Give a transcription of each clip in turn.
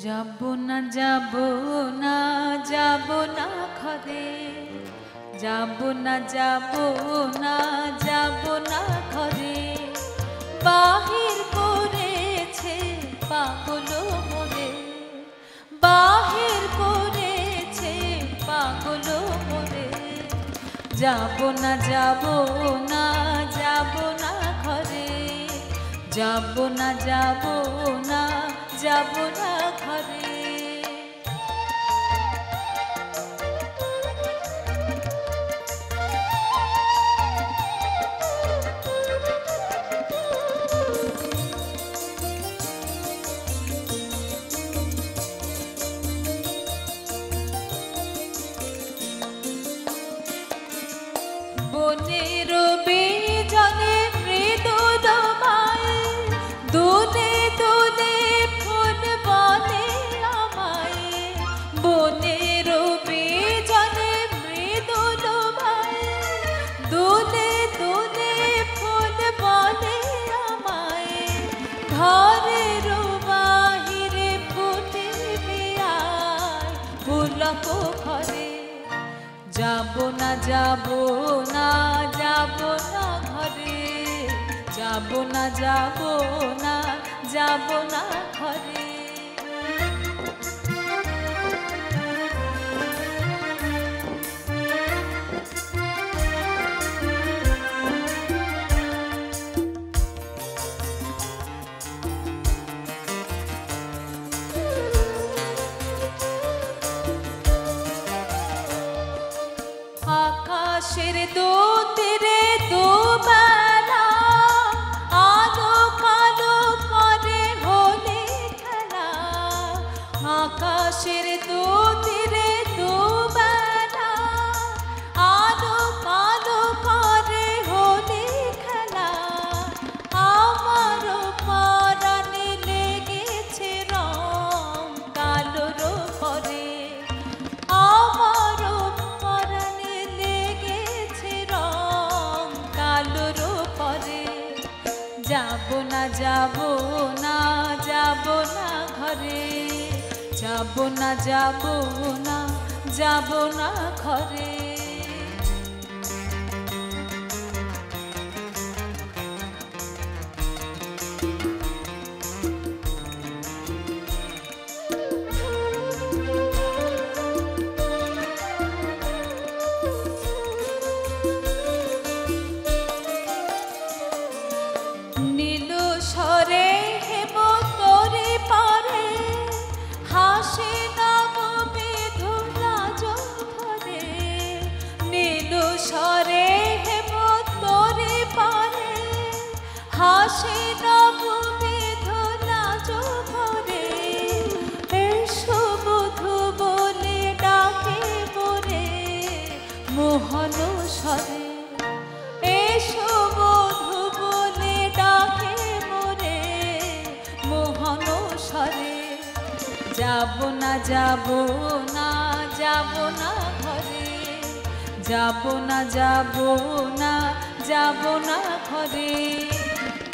যাব না যাব না যাব না ঘরে, যাব না যাব না যাব না ঘরে, বাহির করেছে পাগল মোরে, বাহির করেছে পাগল মোরে। যাব না যাব না যাব না ঘরে, যাব না যাব না যাব না ঘরে। বনের বিজনে মৃদু দমায়, দুলে দুলে ফুল বলে আমায়। বনের বিজনে মৃদু দমায়, দুলে দুলে ফুল বলে আমায়। ঘরের বাহিরে ফুটিবে আয় পুলক ঘরে, যাব না যাব না যাব না ঘরে, যাব না যাব না যাব না ঘরে। আকাশের দুতীরে দুবেলা আলো কালো করে হোলি খেলা, আকাশের দুতীরে দুবেলা আলো কালো করে হোলি খেলা। আমার পরাণে লেগেছে রং কালোর পরে, আমার পরাণে লেগেছে রং কালোর পরে। যাব না যাব না যাব না ঘরে, যাব না যাব না যাব না ঘরে। সরে হেম তোরে পারে হাসে নবমে ধুলা জোরে, নীল সরে হেম তোরে পারে হাসে নবমে ধুলা জোরে। এসো বধূ বলে ডাকে মোরে মোহন সরে, এসো বধূ বলে ডাকে মোরে মোহন সরে। যাব না যাব না যাব না ঘরে, যাব না যাব না যাব না ঘরে,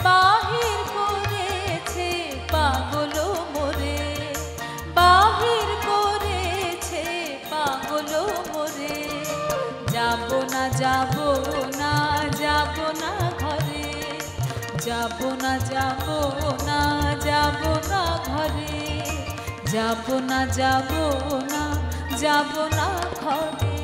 বাহির করেছে পাগল মোরে, বাহির করেছে পাগল মোরে। যাব না যাব না যাব না ঘরে, যাব না যাব না যাব না ঘরে, যাব না যাব না যাব না ঘরে।